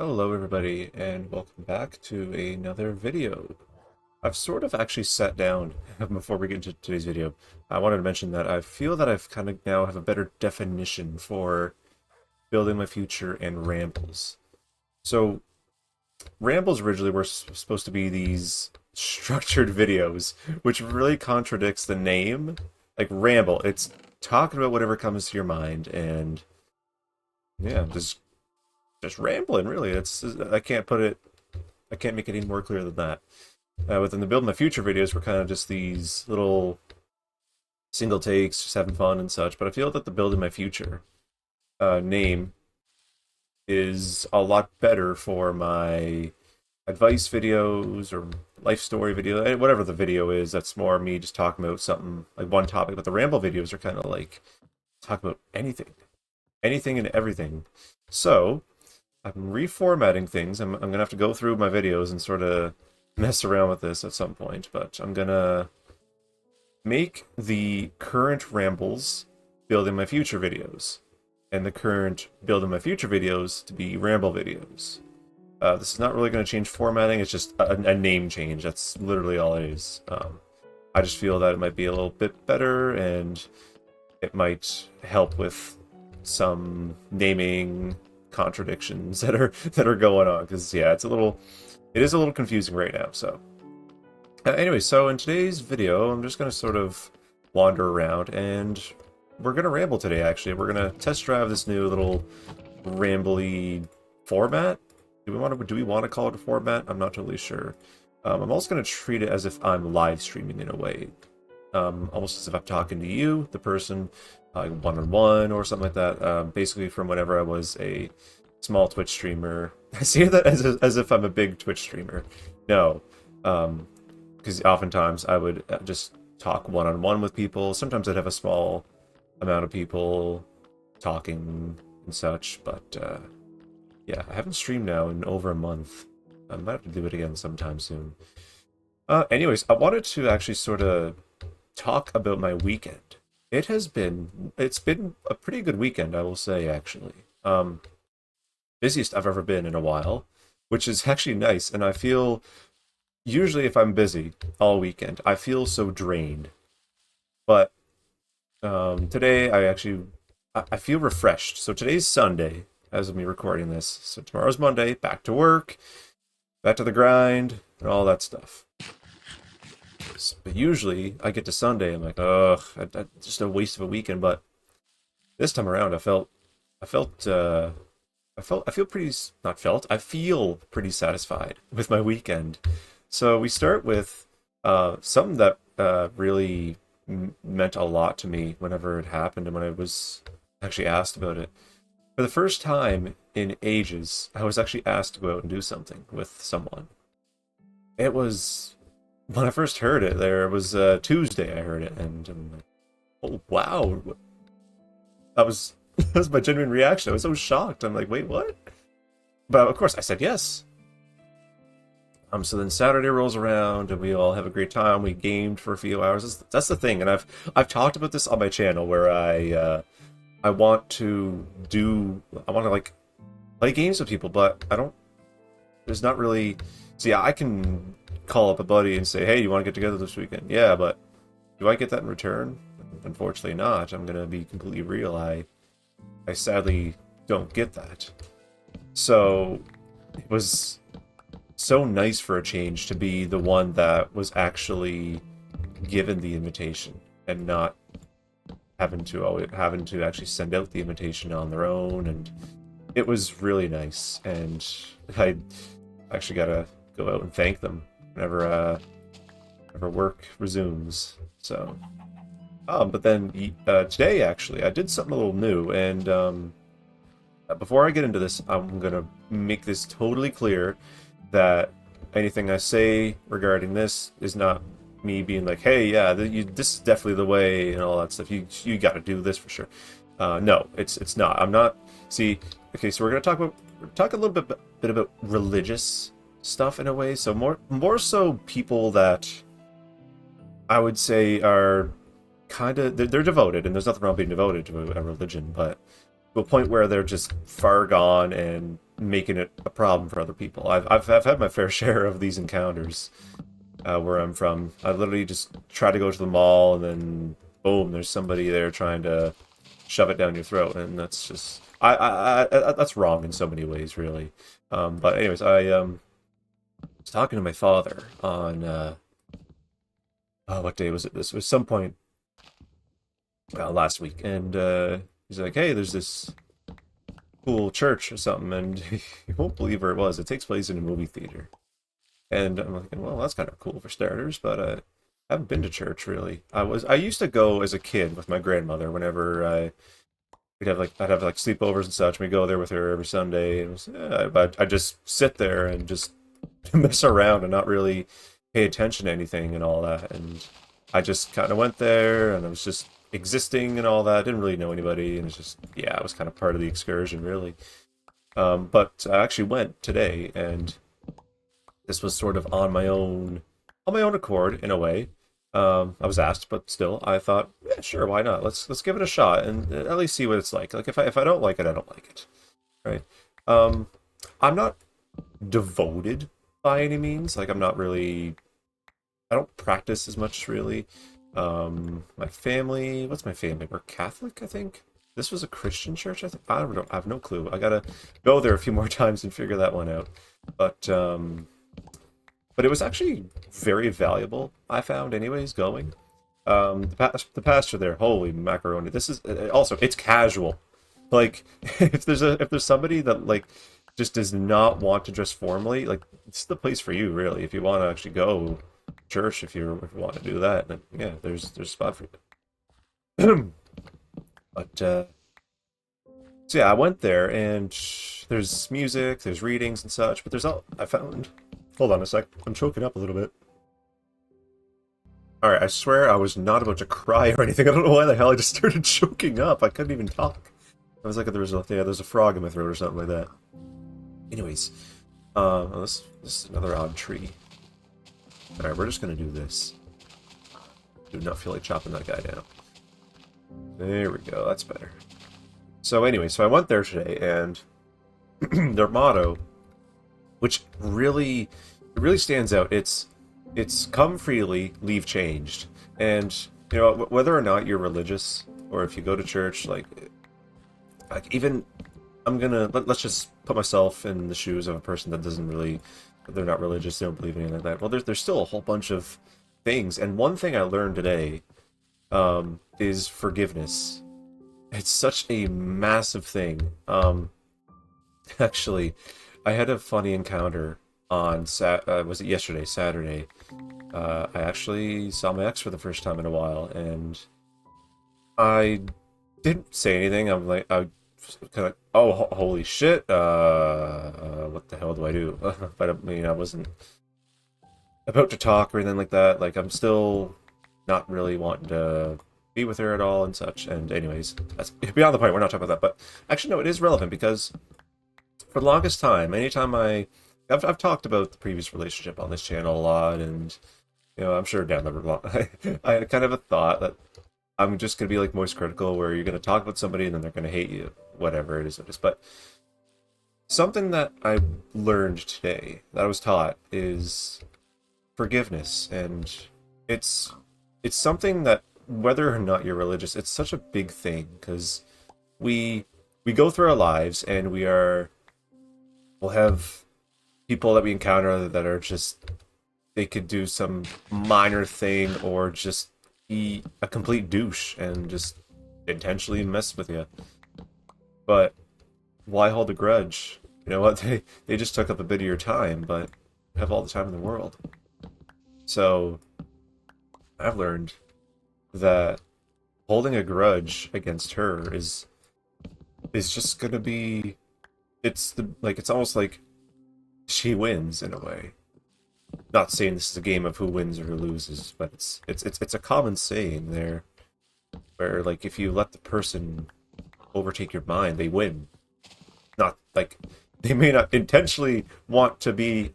Hello everybody and welcome back to another video. I've sort of actually sat down before we get into today's video. I wanted to mention that I feel that I've kind of now have a better definition for building my future and rambles. So rambles originally were supposed to be these structured videos, which really contradicts the name. Like ramble, it's talking about whatever comes to your mind and yeah, just rambling really. It's I can't make it any more clear than that. Within the Build My Future videos, we're kind of just these little single takes, just having fun and such. But I feel that the Building My Future name is a lot better for my advice videos or life story video, whatever the video is. That's more me just talking about something like one topic. But the ramble videos are kind of like talk about anything and everything. So I'm reformatting things. I'm gonna have to go through my videos and sort of mess around with this at some point, but I'm gonna make the current rambles building my future videos, and the current building my future videos to be ramble videos. This is not really going to change formatting. It's just a name change. That's literally all it is. I just feel that it might be a little bit better, and it might help with some naming contradictions that are going on, because yeah, it is a little confusing right now. So anyway, so in today's video I'm just going to sort of wander around, and we're going to ramble today. Actually, we're going to test drive this new little rambly format. Do we want to call it a format? I'm not totally sure. I'm also going to treat it as if I'm live streaming in a way, almost as if I'm talking to you, the person, one-on-one or something like that. Basically, from whenever I was a small Twitch streamer. I see that as if I'm a big Twitch streamer. No, because oftentimes I would just talk one-on-one with people. Sometimes I'd have a small amount of people talking and such, but yeah, I haven't streamed now in over a month. I might have to do it again sometime soon. Anyways, I wanted to actually sort of talk about my weekend. It's been a pretty good weekend, I will say, actually. Busiest I've ever been in a while, which is actually nice. And I feel, usually if I'm busy all weekend, I feel so drained. But today I feel refreshed. So today's Sunday, as of me recording this. So tomorrow's Monday, back to work, back to the grind, and all that stuff. But usually I get to Sunday, I'm like, ugh, just a waste of a weekend. But this time around, I feel pretty satisfied with my weekend. So we start with something that really meant a lot to me whenever it happened and when I was actually asked about it. For the first time in ages, I was actually asked to go out and do something with someone. It was when I first heard it. There was Tuesday. I heard it, and I'm like, oh wow, that was that was my genuine reaction. I was so shocked. I'm like, wait, what? But of course, I said yes. So then Saturday rolls around, and we all have a great time. We gamed for a few hours. That's the thing, and I've talked about this on my channel where I want to like play games with people, but I don't. There's not really. See, I can call up a buddy and say, "Hey, you want to get together this weekend?" Yeah, but do I get that in return? Unfortunately, not. I'm gonna be completely real. I sadly don't get that. So it was so nice for a change to be the one that was actually given the invitation and not having to actually send out the invitation on their own. And it was really nice, and I actually gotta go out and thank them whenever work resumes. So but then today actually I did something a little new, and before I get into this, I'm gonna make this totally clear that anything I say regarding this is not me being like, hey, yeah, this is definitely the way and all that stuff. You got to do this for sure. No, it's not. I'm not. See, okay, so we're gonna talk a little bit about religious stuff in a way. So more so people that I would say are kind of they're devoted, and there's nothing wrong being devoted to a religion, but to a point where they're just far gone and making it a problem for other people. I've had my fair share of these encounters where I'm from. I literally just try to go to the mall and then boom, there's somebody there trying to shove it down your throat, and that's just that's wrong in so many ways, really. But anyways, I was talking to my father on what day was it? This was some point last week, and he's like, "Hey, there's this cool church or something," and you won't believe where it was. It takes place in a movie theater, and I'm like, "Well, that's kind of cool for starters," but I haven't been to church really. I used to go as a kid with my grandmother whenever I'd have like sleepovers and such. We go there with her every Sunday, and it was, but I just sit there and just mess around and not really pay attention to anything and all that. And I just kind of went there, and I was just existing and all that. I didn't really know anybody, and it's just yeah, it was kind of part of the excursion, really. But I actually went today, and this was sort of on my own accord in a way. I was asked, but still, I thought, yeah, sure, why not? Let's give it a shot and at least see what it's like. Like if I don't like it, I don't like it, right? Um, I'm not devoted by any means. Like I'm not really. I don't practice as much really. My family, what's my family? We're Catholic, I think. This was a Christian church, I think. I don't know. I have no clue. I gotta go there a few more times and figure that one out. But but it was actually very valuable, I found, anyways, going. The pastor there, holy macaroni! This is also it's casual. Like if there's somebody that like just does not want to dress formally, like it's the place for you, really. If you want to actually go to church, if you want to do that, then yeah, there's a spot for you. But so yeah, I went there and there's music, there's readings and such, but there's all I found. Hold on a sec. I'm choking up a little bit. Alright, I swear I was not about to cry or anything. I don't know why the hell I just started choking up. I couldn't even talk. I was like, there's a frog in my throat or something like that. Anyways, this is another odd tree. Alright, we're just gonna do this. Do not feel like chopping that guy down. There we go, that's better. So anyway, so I went there today, and their motto, which really it really stands out. It's come freely, leave changed. And you know, whether or not you're religious or if you go to church, like even let's just put myself in the shoes of a person that doesn't really they're not religious, they don't believe anything like that. Well, there's still a whole bunch of things, and one thing I learned today is forgiveness. It's such a massive thing. Actually, I had a funny encounter on was it yesterday, Saturday? I actually saw my ex for the first time in a while, and I didn't say anything. I kind of, oh, holy shit! What the hell do I do? But I mean, I wasn't about to talk or anything like that. Like, I'm still not really wanting to be with her at all and such. And anyways, that's beyond the point. We're not talking about that. But actually, no, it is relevant because for the longest time, anytime I've talked about the previous relationship on this channel a lot, and you know, I'm sure down the line, I had kind of a thought that I'm just gonna be like Moist Critical, where you're gonna talk about somebody and then they're gonna hate you, whatever it is. But something that I learned today, that I was taught, is forgiveness, and it's it's something that whether or not you're religious, it's such a big thing because we we go through our lives and we'll have people that we encounter that are just they could do some minor thing or just be a complete douche and just intentionally mess with you. But why hold a grudge? You know what? They just took up a bit of your time, but you have all the time in the world. So I've learned that holding a grudge against her is just gonna be it's almost like she wins in a way. Not saying this is a game of who wins or who loses, but it's a common saying there where like if you let the person overtake your mind, they win. Not like they may not intentionally want to be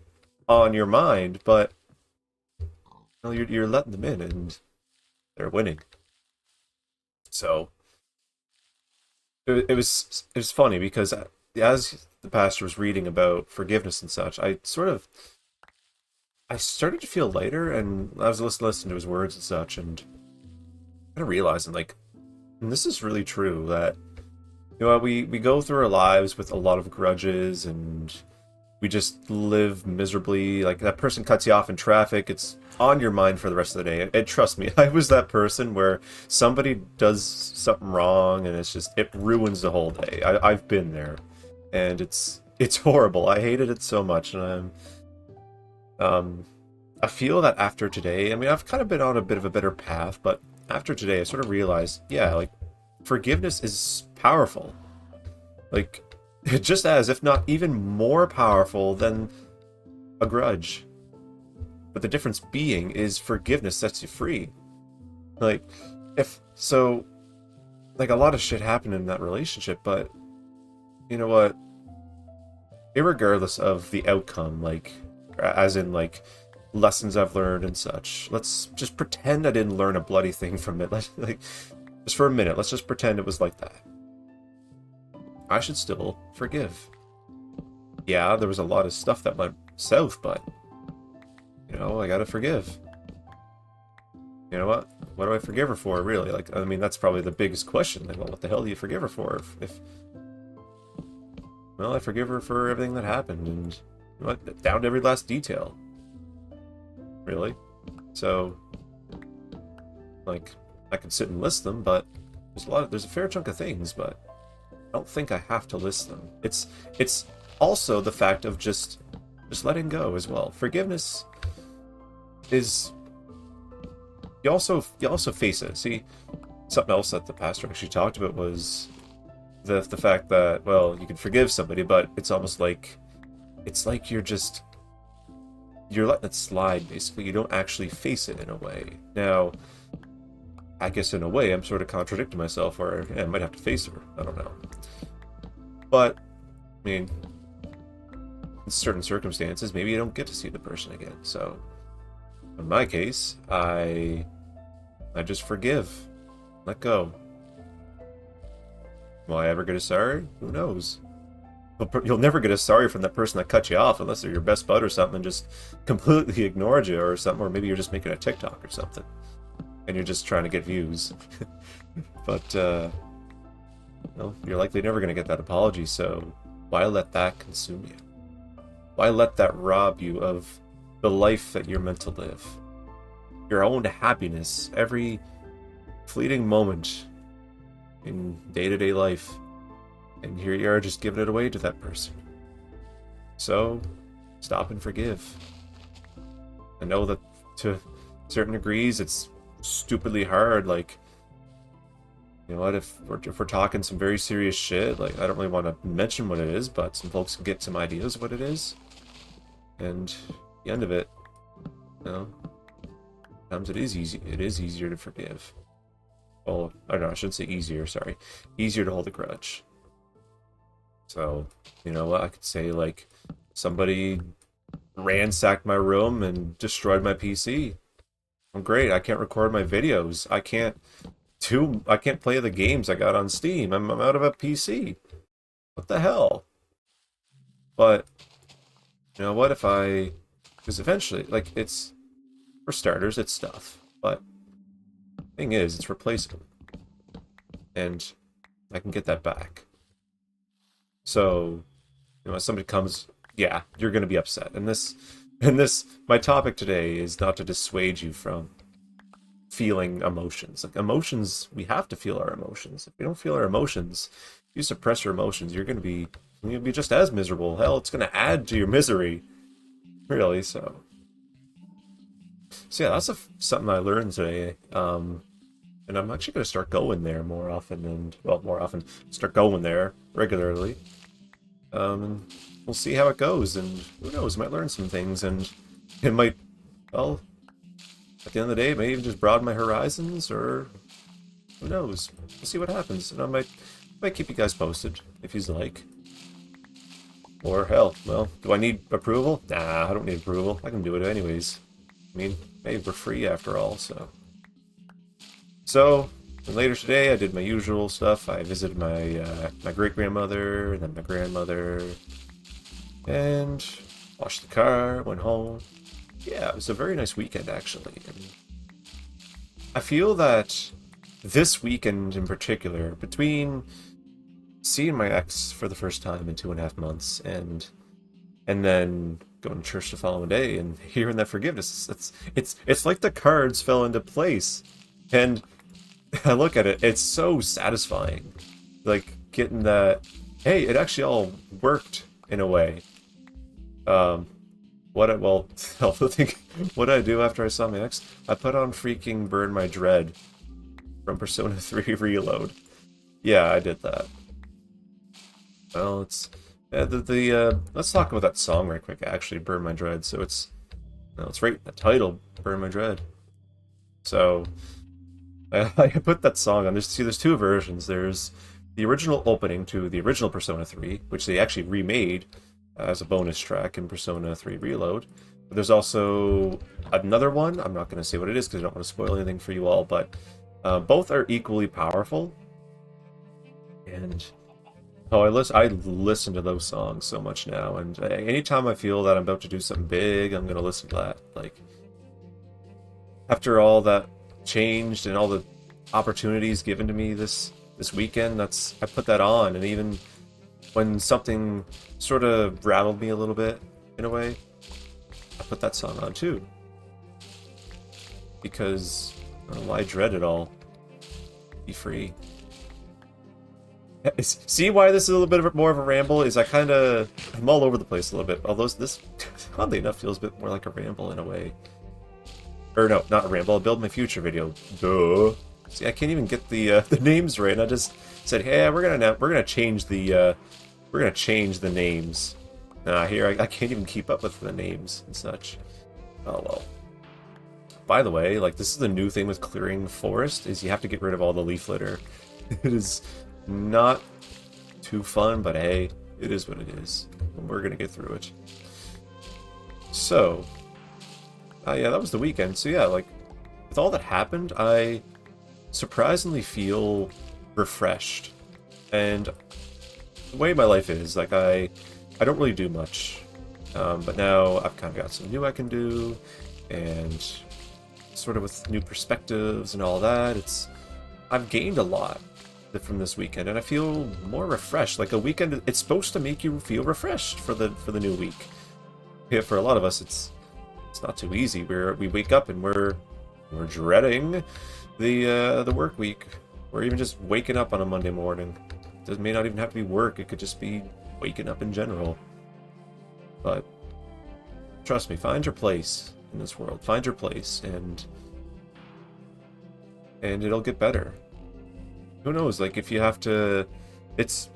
on your mind, but you know, you're letting them in and they're winning. So it was funny because as the pastor was reading about forgiveness and such, I started to feel lighter, and I was listening to his words and such, and kind of realizing like, and this is really true that we go through our lives with a lot of grudges, and we just live miserably. Like that person cuts you off in traffic, it's on your mind for the rest of the day. And trust me, I was that person where somebody does something wrong, and it ruins the whole day. I've been there, and it's horrible. I hated it so much, and I feel that after today, I mean, I've kind of been on a bit of a better path, but after today, I sort of realized, yeah, like forgiveness is powerful. Like, just as, if not even more powerful than a grudge. But the difference being is forgiveness sets you free. Like, like a lot of shit happened in that relationship, but you know what? Irregardless of the outcome, like, as in, like, lessons I've learned and such, let's just pretend I didn't learn a bloody thing from it. Like, just for a minute, let's just pretend it was like that. I should still forgive. Yeah, there was a lot of stuff that went south, but, I gotta forgive. You know what? What do I forgive her for, really? Like, I mean, that's probably the biggest question. Like, well, what the hell do you forgive her for? Well, I forgive her for everything that happened, and down to every last detail. Really? So, like, I could sit and list them, but there's a fair chunk of things, but I don't think I have to list them. It's also the fact of just letting go as well. Forgiveness is you also face it. See, something else that the pastor actually talked about was the fact that, well, you can forgive somebody, but it's almost like you're letting it slide, basically. You don't actually face it in a way. Now, I guess in a way I'm sort of contradicting myself, or I might have to face her. I don't know. But, I mean, in certain circumstances, maybe you don't get to see the person again. So, in my case, I just forgive. Let go. Will I ever get a sorry? Who knows? You'll never get a sorry from that person that cut you off unless they're your best bud or something and just completely ignored you or something, or maybe you're just making a TikTok or something and you're just trying to get views. But, you're likely never going to get that apology, so why let that consume you? Why let that rob you of the life that you're meant to live? Your own happiness, every fleeting moment in day-to-day life. And here you are just giving it away to that person. So, stop and forgive. I know that to certain degrees it's stupidly hard. Like, you know what, if we're talking some very serious shit, like, I don't really want to mention what it is, but some folks can get some ideas of what it is. And at the end of it, sometimes it is easier to forgive. Well, I don't know, I shouldn't say easier, sorry. Easier to hold a grudge. So, you know what, I could say, like, somebody ransacked my room and destroyed my PC. I'm great, I can't record my videos. I can't play the games I got on Steam. I'm out of a PC. What the hell? But, you know what, because eventually, like, it's, for starters, it's stuff. But, the thing is, it's replaceable. And I can get that back. So, if somebody comes, yeah, you're going to be upset. And my topic today is not to dissuade you from feeling emotions. Like, emotions, we have to feel our emotions. If we don't feel our emotions, if you suppress your emotions, you're going to be just as miserable. Hell, it's going to add to your misery. Really, so yeah, that's something I learned today. And I'm actually going to start going there more often, start going there regularly. And we'll see how it goes, and who knows, might learn some things, and it might, well, at the end of the day, it may even just broaden my horizons, or who knows. We'll see what happens, and I might keep you guys posted, if you'd like. Or, hell, well, do I need approval? Nah, I don't need approval. I can do it anyways. I mean, hey, we're free after all, so... So, And later today, I did my usual stuff. I visited my great-grandmother, and then my grandmother, and washed the car, went home. Yeah, it was a very nice weekend, actually. And I feel that this weekend in particular, between seeing my ex for the first time in 2.5 months, and then going to church the following day and hearing that forgiveness, it's like the cards fell into place. And I look at it, it's so satisfying. Like getting that, hey, it actually all worked in a way. Well, I'll think, what did I do after I saw my ex? I put on freaking Burn My Dread from Persona 3 Reload. Yeah, I did that. Well, it's let's talk about that song right quick. Actually, Burn My Dread. So it's right in the title, Burn My Dread. So I put that song on. There's two versions. There's the original opening to the original Persona 3, which they actually remade as a bonus track in Persona 3 Reload. But there's also another one. I'm not going to say what it is because I don't want to spoil anything for you all, but both are equally powerful. And I listen to those songs so much now, and anytime I feel that I'm about to do something big, I'm going to listen to that. Like, after all that changed and all the opportunities given to me this weekend, I put that on, and even when something sort of rattled me a little bit in a way, I put that song on too, because why dread it all? Be free. See why this is a little bit more of a ramble? Is I'm all over the place a little bit, although this oddly enough feels a bit more like a ramble in a way. Or no, not a ramble. I'll build my future video. Duh. See, I can't even get the names right. And I just said, hey, we're gonna change the names. Here I can't even keep up with the names and such. Oh well. By the way, like, this is the new thing with clearing forest, is you have to get rid of all the leaf litter. It is not too fun, but hey, it is what it is. We're gonna get through it. So, yeah, that was the weekend. So yeah, like, with all that happened, I surprisingly feel refreshed. And the way my life is, like, I don't really do much. But now I've kind of got some new I can do, and sort of with new perspectives and all that, I've gained a lot from this weekend, and I feel more refreshed. Like, a weekend, it's supposed to make you feel refreshed for the new week. Yeah, for a lot of us, it's not too easy. We wake up and we're dreading the work week, or even just waking up on a Monday morning. It may not even have to be work. It could just be waking up in general. But trust me, find your place in this world. Find your place, and it'll get better. Who knows? Like, if you have to, it's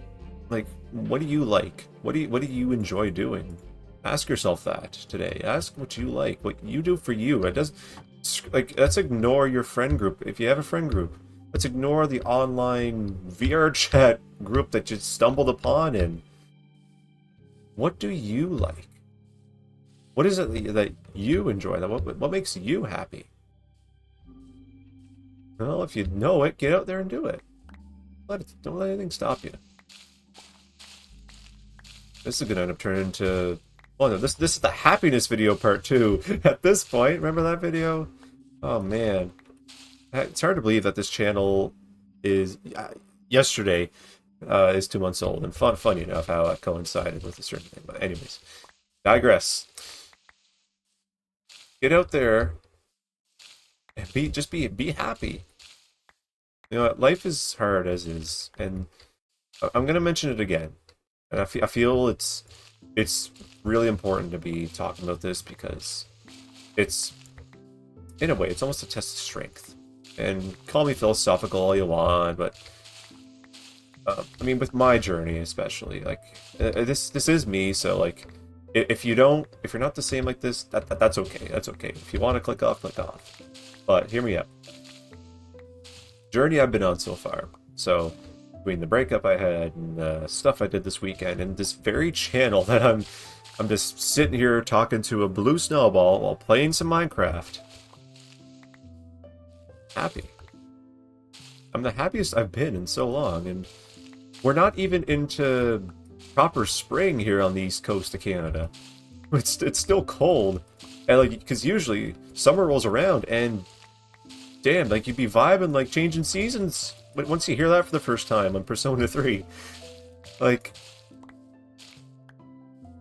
like, what do you like? What do you enjoy doing? Ask yourself that today. Ask what you like, what you do for you. It does, like, let's ignore your friend group. If you have a friend group, let's ignore the online VR chat group that you stumbled upon in. What do you like? What is it that you enjoy? What makes you happy? Well, if you know it, get out there and do it. Don't let anything stop you. This is gonna end up turning into... Oh no, this is the happiness video part 2. At this point, remember that video? Oh man. It's hard to believe that this channel is... yesterday is 2 months old, and funny enough how that coincided with a certain thing. But anyways, digress. Get out there and be happy. You know what? Life is hard as is, and I'm gonna mention it again. And I feel it's really important to be talking about this, because it's, in a way, it's almost a test of strength. And call me philosophical all you want, but I mean, with my journey especially, like, this is me. So, like, if you're not the same like this, that's okay. That's okay. If you want to click off, click off. But hear me out. Journey I've been on so far. So, between the breakup I had and the stuff I did this weekend, and this very channel that I'm just sitting here talking to a blue snowball while playing some Minecraft. Happy. I'm the happiest I've been in so long, and we're not even into proper spring here on the east coast of Canada. It's still cold, and like because usually summer rolls around, and damn, like you'd be vibing like changing seasons. But once you hear that for the first time on Persona 3, like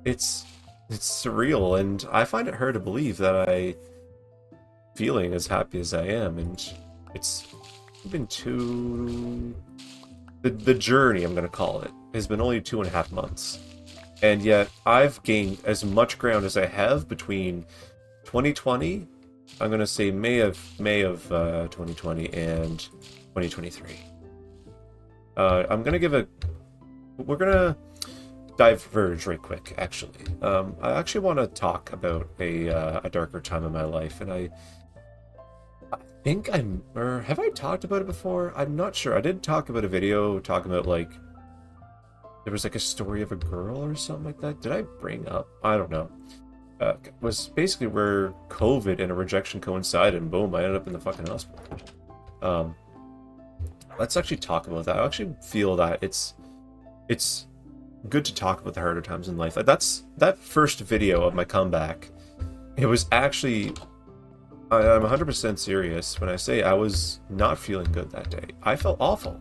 it's surreal, and I find it hard to believe that I feeling as happy as I am, and it's been the journey, I'm gonna call it, has been only 2.5 months. And yet I've gained as much ground as I have between 2020, I'm gonna say May of 2020 and 2023. I'm gonna we're gonna diverge right quick, actually. I actually want to talk about a darker time in my life, and I think or have I talked about it before? I'm not sure. I did talk about a video talking about, like, there was like a story of a girl or something like that. Did I bring up? I don't know. Was basically where COVID and a rejection coincided, and boom, I ended up in the fucking hospital. Let's actually talk about that. I actually feel that it's good to talk about the harder times in life. That's that first video of my comeback. It was actually, I'm 100% serious when I say I was not feeling good that day. I felt awful.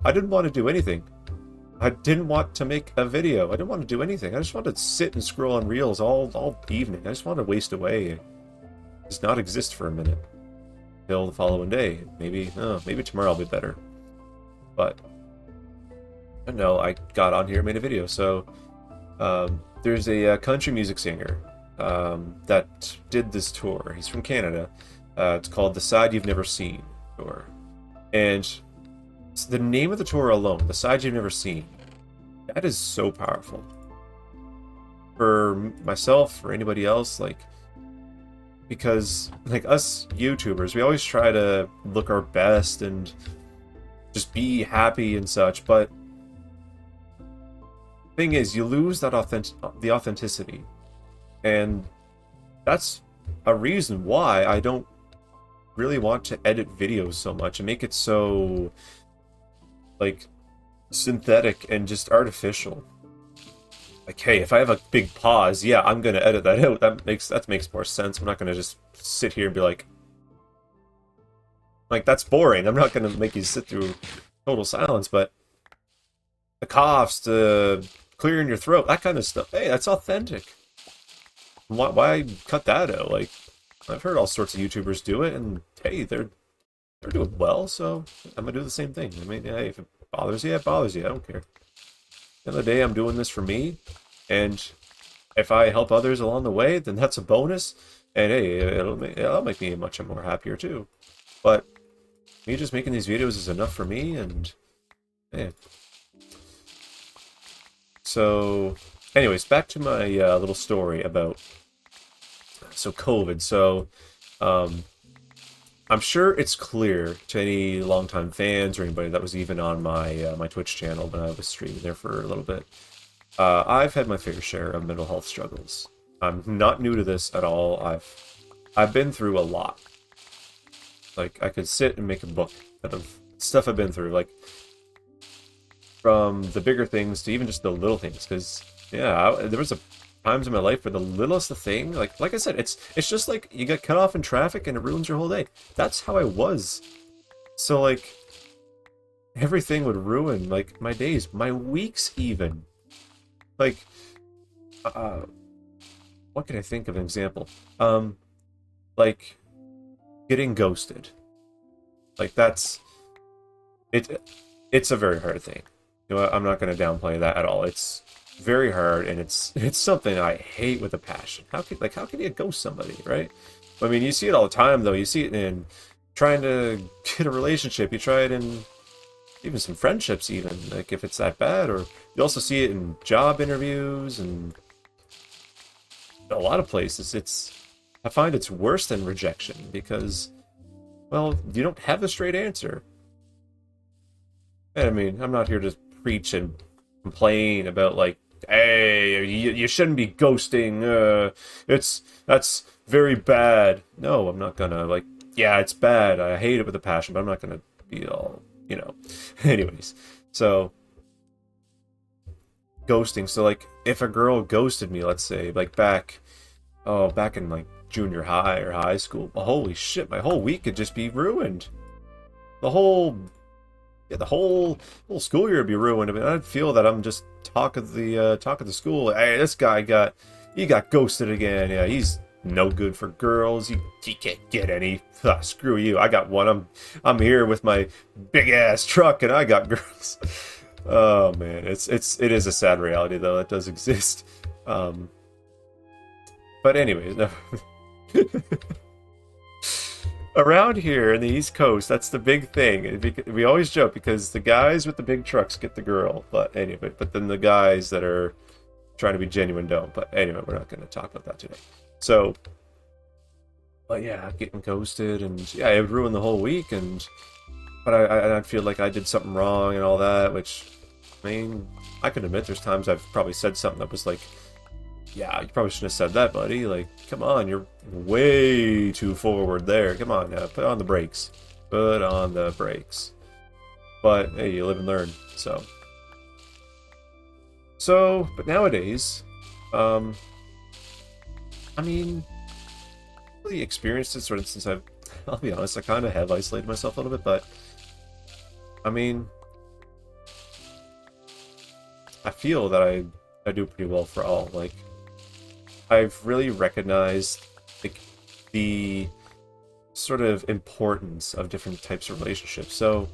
I didn't want to do anything. I didn't want to make a video. I didn't want to do anything. I just wanted to sit and scroll on Reels all evening. I just wanted to waste away. Just not exist for a minute. Till the following day. Maybe tomorrow I'll be better. But no, I got on here and made a video. So there's a country music singer that did this tour. He's from Canada. It's called The Side You've Never Seen tour. And the name of the tour alone, The Side You've Never Seen, that is so powerful. For myself, for anybody else, like, because like us YouTubers, we always try to look our best and just be happy and such, but thing is, you lose that the authenticity, and that's a reason why I don't really want to edit videos so much and make it so like synthetic and just artificial. Like, hey, if I have a big pause, yeah, I'm gonna edit that out. That makes more sense. I'm not gonna just sit here and be like that's boring. I'm not gonna make you sit through total silence, but the coughs, the clearing your throat, that kind of stuff. Hey, that's authentic. Why cut that out? Like, I've heard all sorts of YouTubers do it, and hey, they're doing well, so I'm gonna do the same thing. I mean, hey, if it bothers you, it bothers you. I don't care. At the end of the day, I'm doing this for me, and if I help others along the way, then that's a bonus. And hey, it'll make me much more happier too. But me just making these videos is enough for me, and yeah. So, anyways, back to my little story about COVID. So, I'm sure it's clear to any longtime fans or anybody that was even on my my Twitch channel when I was streaming there for a little bit. I've had my fair share of mental health struggles. I'm not new to this at all. I've been through a lot. Like, I could sit and make a book out of stuff I've been through, like from the bigger things to even just the little things. Because yeah, there was times in my life where the littlest thing, like I said, it's just like you get cut off in traffic and it ruins your whole day. That's how I was. So like everything would ruin like my days, my weeks even. Like what can I think of an example? Like getting ghosted. Like that's it's a very hard thing. You know, I'm not going to downplay that at all. It's very hard, and it's something I hate with a passion. How can you ghost somebody, right? I mean, you see it all the time, though. You see it in trying to get a relationship. You try it in even some friendships, even like if it's that bad. Or you also see it in job interviews and a lot of places. I find it's worse than rejection because, well, you don't have the straight answer. I mean, I'm not here to preach and complain about like, hey, you shouldn't be ghosting. That's very bad. No, I'm not gonna like. Yeah, it's bad. I hate it with a passion, but I'm not gonna be all you know. Anyways, so ghosting. So like, if a girl ghosted me, let's say, like back in like junior high or high school, well, holy shit, my whole week could just be ruined. The whole, yeah, the whole school year would be ruined. I mean, I'd feel that I'm just talk of the school. Hey, this guy got ghosted again. Yeah, he's no good for girls. He can't get any. Screw you. I got one. I'm here with my big ass truck, and I got girls. Oh man, it is a sad reality though. It does exist. But anyways, no. Around here in the East Coast, that's the big thing. We always joke because the guys with the big trucks get the girl. But anyway, but then the guys that are trying to be genuine don't. But anyway, we're not going to talk about that today. So, but yeah, getting ghosted, and yeah, it would ruin the whole week. But I'd feel like I did something wrong and all that. Which, I mean, I can admit there's times I've probably said something that was like, yeah, you probably shouldn't have said that, buddy. Like, come on, you're way too forward there. Come on now, put on the brakes. Put on the brakes. But, hey, you live and learn, so. But nowadays, I mean, really experienced it sort of since I'll be honest, I kind of have isolated myself a little bit, but, I mean, I feel that I do pretty well for all, like, I've really recognized like the sort of importance of different types of relationships. So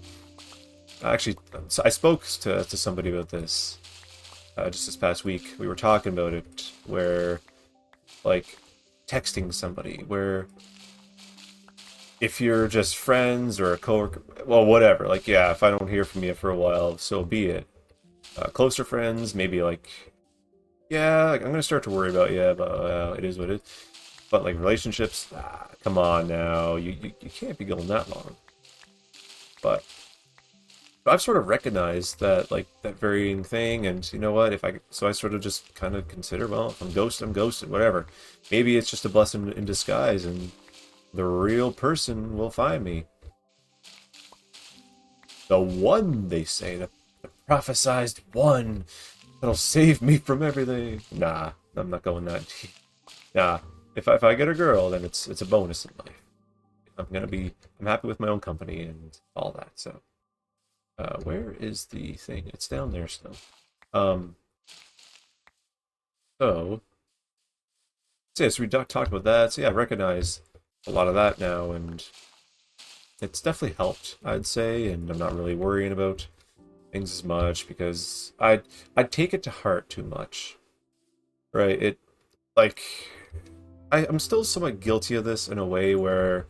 actually, I spoke to somebody about this just this past week. We were talking about it, where like texting somebody, where if you're just friends or a coworker, well, whatever. Like, yeah, if I don't hear from you for a while, so be it. Closer friends, maybe like, yeah, like, I'm gonna start to worry about you, but it is what it is. But like relationships, come on now, you can't be going that long. But I've sort of recognized that, like, that varying thing, and you know what? So I sort of just kind of consider, well, if I'm ghosted, I'm ghosted, whatever. Maybe it's just a blessing in disguise, and the real person will find me. The one, they say, the prophesized one. That'll save me from everything. Nah, I'm not going that deep. Nah, if I get a girl, then it's a bonus in life. I'm happy with my own company and all that. So, where is the thing? It's down there still. So we talked about that. So yeah, I recognize a lot of that now, and it's definitely helped, I'd say. And I'm not really worrying about things as much because I'd take it to heart too much, right? It like I'm still somewhat guilty of this in a way where,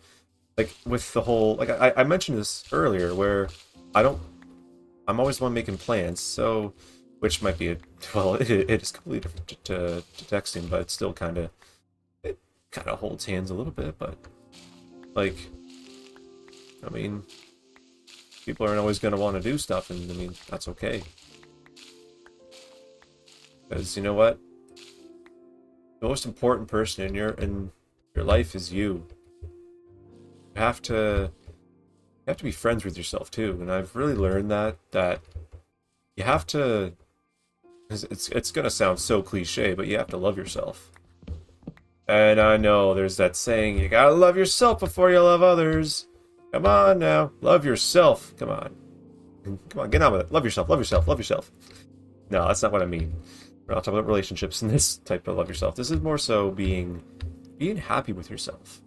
like, with the whole, like, I mentioned this earlier, where I'm always the one making plans, so which might be it is completely different to texting, but it's still it kind of holds hands a little bit. But like, I mean, people aren't always going to want to do stuff, and I mean, that's okay. Because you know what? The most important person in your life is you. You have to be friends with yourself too, and I've really learned that you have to. It's going to sound so cliche, but you have to love yourself. And I know there's that saying, you gotta love yourself before you love others. Come on now, love yourself. Come on, get on with it. Love yourself, love yourself, love yourself. No, that's not what I mean. We're not talking about relationships in this type of love yourself. This is more so being happy with yourself.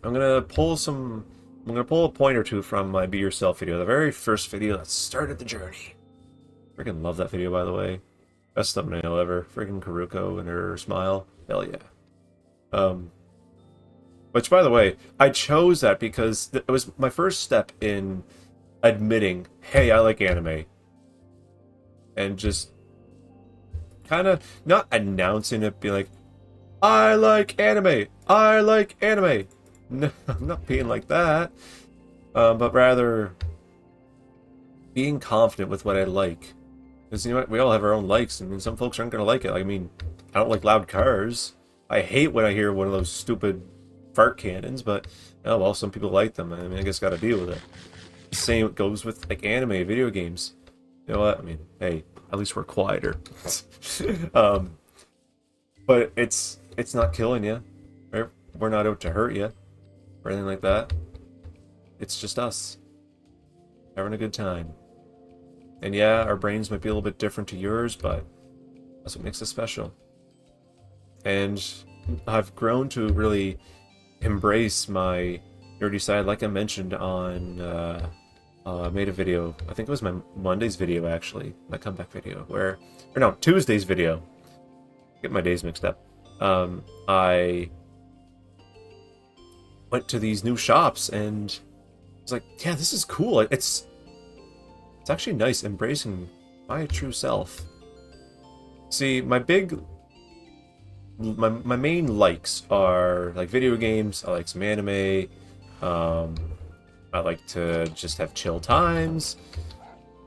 I'm gonna pull a point or two from my Be Yourself video, the very first video that started the journey. Freaking love that video, by the way. Best thumbnail ever. Freaking Karuko and her smile. Hell yeah. Which, by the way, I chose that because it was my first step in admitting, hey, I like anime. And just kind of not announcing it, being like, I like anime. I like anime. No, I'm not being like that. But rather being confident with what I like. Because you know what? We all have our own likes. I mean, some folks aren't going to like it. I mean, I don't like loud cars. I hate when I hear one of those stupid fart cannons, but oh well, some people like them. I mean, I guess got to deal with it. Same goes with like anime, video games. You know what? I mean, hey, at least we're quieter. um, but it's not killing you, right? We're not out to hurt you or anything like that. It's just us having a good time. And yeah, our brains might be a little bit different to yours, but that's what makes us special. And I've grown to really embrace my nerdy side, like I mentioned on I made a video, I think it was my Monday's video actually, my comeback video, or no, Tuesday's video. Get my days mixed up. I went to these new shops and I was like, yeah, this is cool. It's actually nice embracing my true self. See, my main likes are like video games. I like some anime. I like to just have chill times.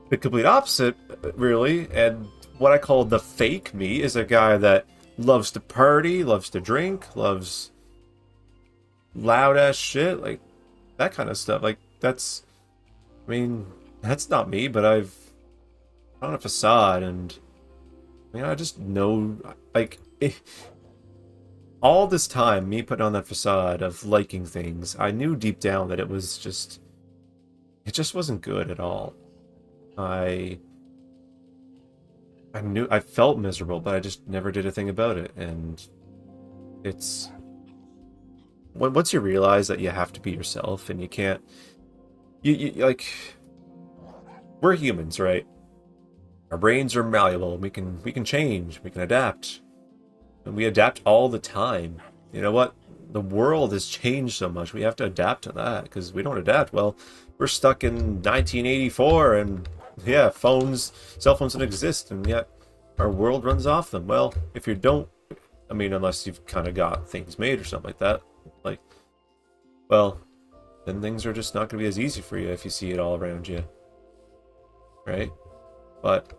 The complete opposite, really, and what I call the fake me is a guy that loves to party, loves to drink, loves loud ass shit, like that kind of stuff. Like that's, I mean, that's not me, but I've put on a facade, and I just know, like, all this time, me putting on that facade of liking things, I knew deep down that it just wasn't good at all. I knew, I felt miserable, but I just never did a thing about it, and it's once you realize that you have to be yourself and you can't, you like, we're humans, right? Our brains are malleable. We can change. We can adapt, and we adapt all the time. You know what? The world has changed so much. We have to adapt to that, because we don't adapt, well, we're stuck in 1984, and yeah, cell phones don't exist, and yet our world runs off them. Well, if you don't, I mean, unless you've kind of got things made or something like that, like, well, then things are just not going to be as easy for you if you see it all around you, right? But,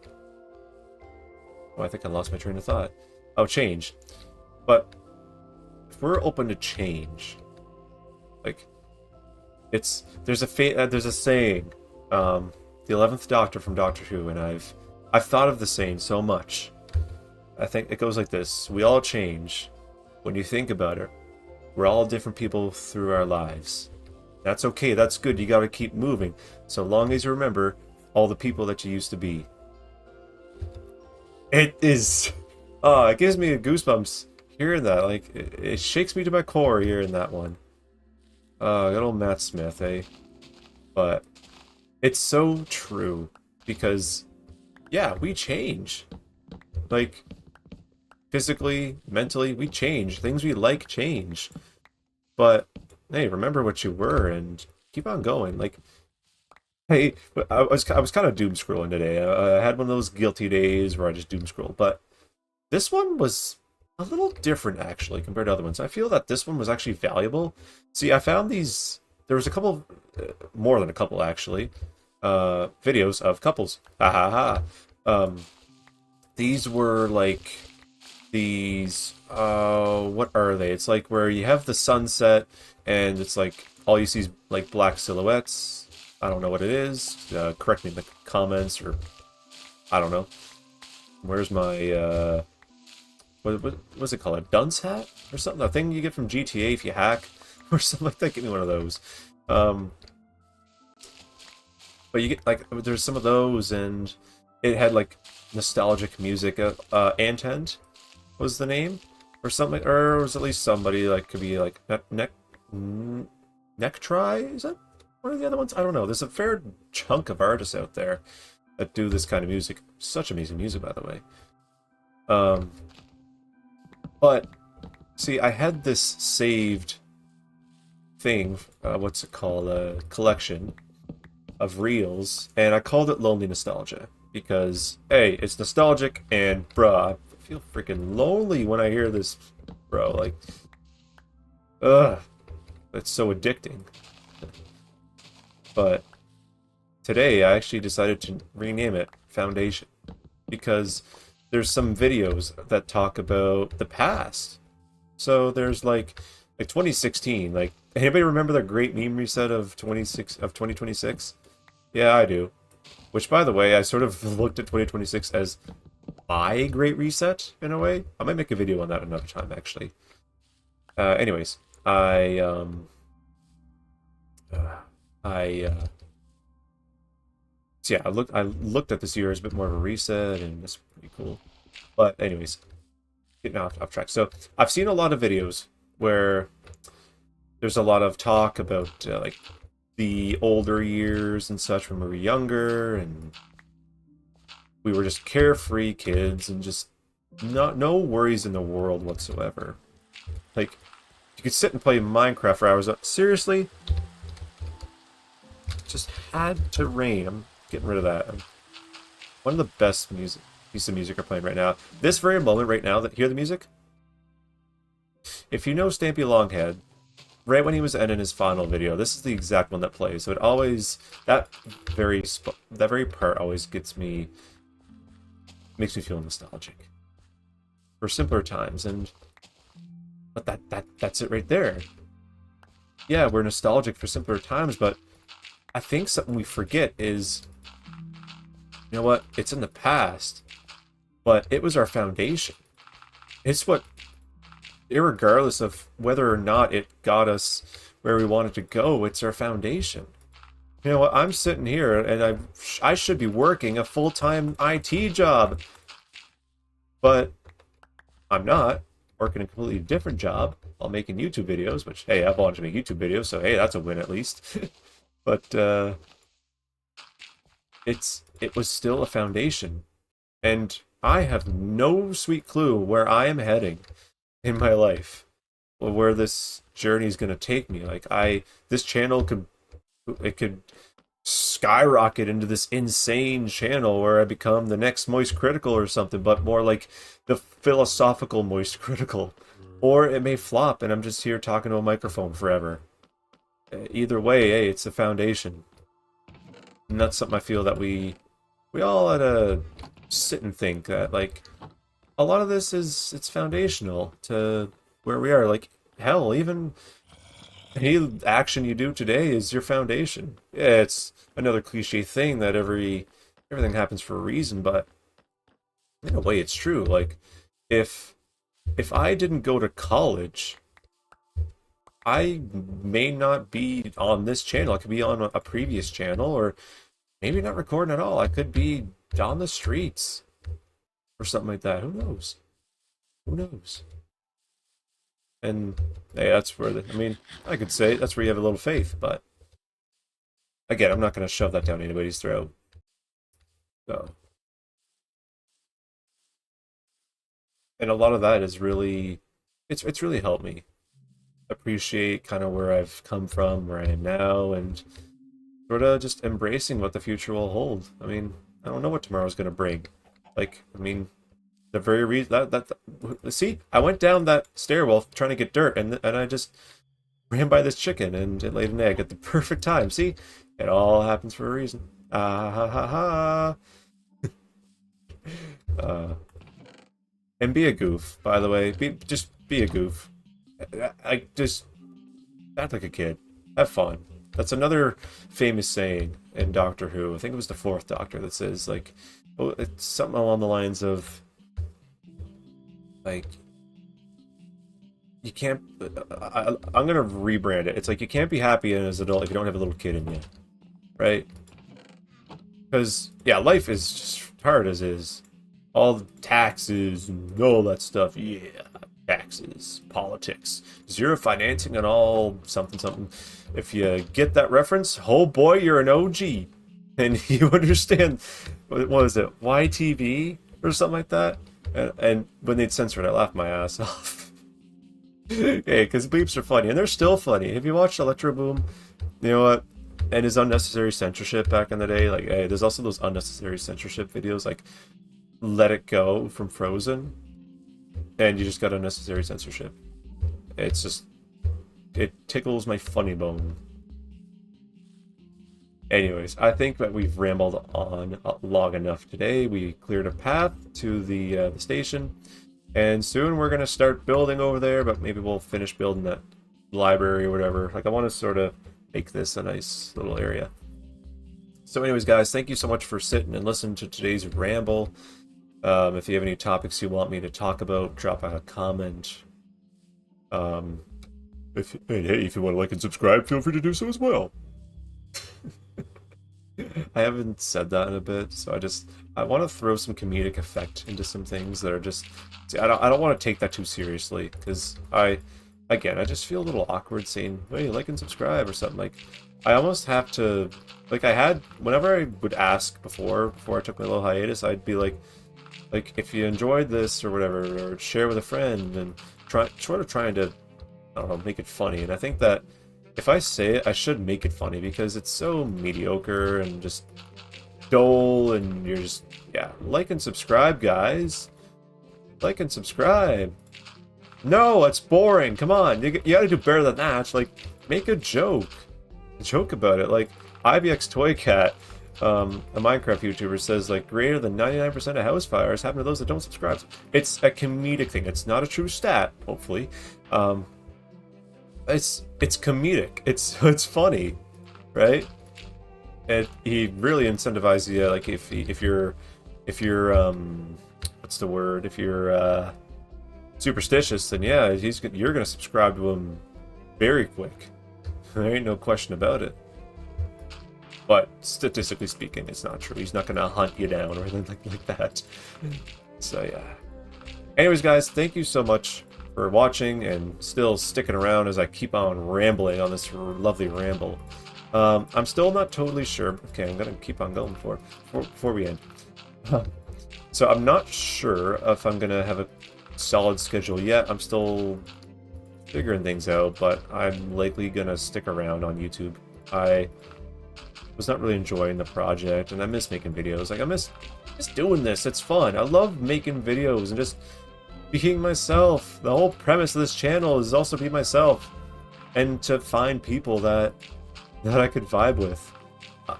oh, I think I lost my train of thought. Oh, change. But if we're open to change, like, there's a saying, the 11th Doctor from Doctor Who, and I've thought of the saying so much. I think it goes like this: we all change. When you think about it, we're all different people through our lives. That's okay, that's good, you gotta keep moving, so long as you remember all the people that you used to be. It is, it gives me goosebumps hearing that. Like, it shakes me to my core hearing that one. Good old Matt Smith, eh? But it's so true, because, yeah, we change. Like, physically, mentally, we change. Things we like change. But, hey, remember what you were and keep on going. Like, hey, I was kind of doom scrolling today. I had one of those guilty days where I just doom scroll, but this one was a little different actually compared to other ones. I feel that this one was actually valuable. See, I found these. There was a couple, more than a couple actually, videos of couples. Ha ha ha. These were like these. What are they? It's like where you have the sunset, and it's like all you see is like black silhouettes. I don't know what it is. Correct me in the comments, or I don't know. Where's my what's it called? A dunce hat or something? A thing you get from GTA if you hack or something like that. Give me one of those. But you get like, there's some of those, and it had like nostalgic music. Antent was the name, or something, or was at least somebody like could be like Necktie. Is that one of the other ones? I don't know. There's a fair chunk of artists out there that do this kind of music. Such amazing music, by the way. But see, I had this saved thing. What's it called? A collection of reels, and I called it Lonely Nostalgia because, hey, it's nostalgic, and bruh, I feel freaking lonely when I hear this, bro. Like, it's so addicting. But today I actually decided to rename it Foundation, because there's some videos that talk about the past. So there's like 2016, like, anybody remember the great meme reset of 2026? Yeah, I do. Which, by the way, I sort of looked at 2026 as my Great Reset, in a way. I might make a video on that another time, actually. Anyways, uh, I, so yeah, I looked at this year as a bit more of a reset, and that's pretty cool. But anyways, getting off track. So I've seen a lot of videos where there's a lot of talk about like the older years and such when we were younger, and we were just carefree kids and just no worries in the world whatsoever. Like you could sit and play Minecraft for hours. Seriously, just had to rain. I'm getting rid of that. One of the best pieces of music are playing right now. This very moment right now, that hear the music. If you know Stampy Longhead, right when he was ending his final video, this is the exact one that plays. So it always that very part always makes me feel nostalgic for simpler times. And but that's it right there. Yeah, we're nostalgic for simpler times, but I think something we forget is, you know what? It's in the past, but it was our foundation. It's what, irregardless of whether or not it got us where we wanted to go, it's our foundation. You know what? I'm sitting here and I should be working a full-time IT job, but I'm not. Working a completely different job while making YouTube videos, which, hey, I've wanted to make YouTube videos, so hey, that's a win at least. But it was still a foundation, and I have no sweet clue where I am heading in my life, or where this journey is going to take me. Like this channel could skyrocket into this insane channel where I become the next Moist Critical or something, but more like the philosophical Moist Critical. Or it may flop and I'm just here talking to a microphone forever. Either way, hey, it's a foundation. And that's something I feel that we all had to sit and think that, like, a lot of this it's foundational to where we are. Like, hell, even any action you do today is your foundation. Yeah, it's another cliche thing that everything happens for a reason, but in a way it's true. Like if I didn't go to college, I may not be on this channel. I could be on a previous channel, or maybe not recording at all. I could be on the streets or something like that. Who knows? Who knows? And hey, that's where I could say that's where you have a little faith, but again, I'm not going to shove that down anybody's throat. So, and a lot of that is really, it's really helped me appreciate kind of where I've come from, where I am now, and sort of just embracing what the future will hold. I mean, I don't know what tomorrow's going to bring. Like, I mean, the very reason see, I went down that stairwell trying to get dirt, and I just ran by this chicken, and it laid an egg at the perfect time. See, it all happens for a reason. Ah ha ha ha. And be a goof, by the way. Just be a goof. I just act like a kid. Have fun. That's another famous saying in Doctor Who. I think it was the fourth Doctor that says, like, well, it's something along the lines of, like, you can't. I'm gonna rebrand it. It's like you can't be happy as an adult if you don't have a little kid in you, right? Because yeah, life is just hard as is. All the taxes and all that stuff. Yeah, taxes, politics, zero financing, and all something something. If you get that reference, oh boy, you're an OG, and you understand. What was it? YTV or something like that. And when they'd censor it, I laughed my ass off. Hey, because bleeps are funny, and they're still funny. Have you watched Electro Boom? You know what? And his unnecessary censorship back in the day, like, hey, there's also those unnecessary censorship videos, like Let It Go from Frozen, and you just got unnecessary censorship. It's just, it tickles my funny bone. Anyways, I think that we've rambled on long enough today. We cleared a path to the station. And soon we're going to start building over there, but maybe we'll finish building that library or whatever. Like, I want to sort of make this a nice little area. So anyways, guys, thank you so much for sitting and listening to today's ramble. If you have any topics you want me to talk about, drop a comment. Um, if you want to like and subscribe, feel free to do so as well. I haven't said that in a bit, so I want to throw some comedic effect into some things that are just. See, I don't want to take that too seriously because I just feel a little awkward saying, "Hey, like and subscribe" or something. Like, I almost have to, like, I had whenever I would ask before I took my little hiatus, I'd be like if you enjoyed this or whatever, or share with a friend, and trying to, I don't know, make it funny. And I think that if I say it, I should make it funny because it's so mediocre and just dull, and you're just, yeah, like and subscribe, guys. Like and subscribe. No, it's boring. Come on, you gotta do better than that. Like, make a joke. Joke about it. Like, IBX Toy Cat, a Minecraft YouTuber, says, like, greater than 99% of house fires happen to those that don't subscribe. It's a comedic thing. It's not a true stat, hopefully. It's comedic. It's funny, right? And he really incentivizes you. Like, if you're what's the word? If you're superstitious, then yeah, you're gonna subscribe to him very quick. There ain't no question about it. But statistically speaking, it's not true. He's not gonna hunt you down or anything like that. So yeah. Anyways, guys, thank you so much for watching and still sticking around as I keep on rambling on this lovely ramble. I'm still not totally sure. Okay, I'm gonna keep on going before we end. So I'm not sure if I'm gonna have a solid schedule yet. I'm still figuring things out, but I'm likely gonna stick around on YouTube. I was not really enjoying the project, and I miss making videos. Like, I miss just doing this. It's fun. I love making videos and just being myself. The whole premise of this channel is also be myself, and to find people that I could vibe with.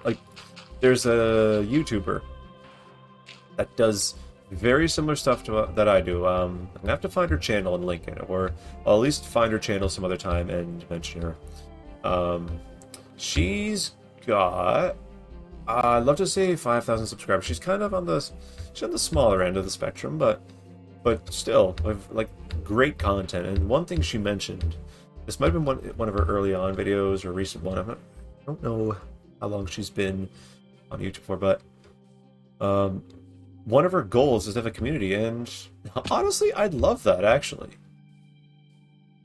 Like, there's a YouTuber that does very similar stuff to that I do. I'm gonna have to find her channel and link it, or I'll at least find her channel some other time and mention her. She's got, I'd love to say 5,000 subscribers. She's kind of on the smaller end of the spectrum, but still, like, great content. And one thing she mentioned, this might have been one of her early on videos or recent one. I don't know how long she's been on YouTube for, but one of her goals is to have a community, and honestly, I'd love that, actually.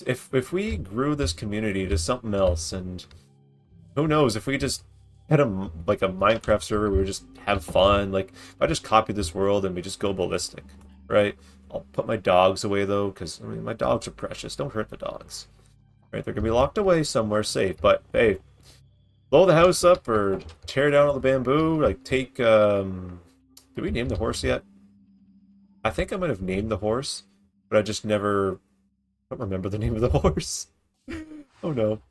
If we grew this community to something else, and who knows, if we just had a Minecraft server, we would just have fun. Like, if I just copy this world and we just go ballistic, right? I'll put my dogs away, though, because, I mean, my dogs are precious. Don't hurt the dogs, right? They're gonna be locked away somewhere safe, but hey, blow the house up or tear down all the bamboo. Like, take, did we name the horse yet? I think I might have named the horse, but I just never, I don't remember the name of the horse. Oh no.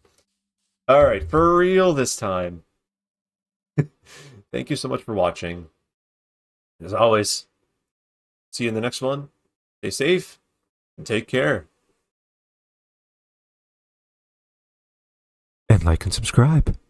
Alright, for real this time. Thank you so much for watching. As always, see you in the next one. Stay safe and take care. And like and subscribe.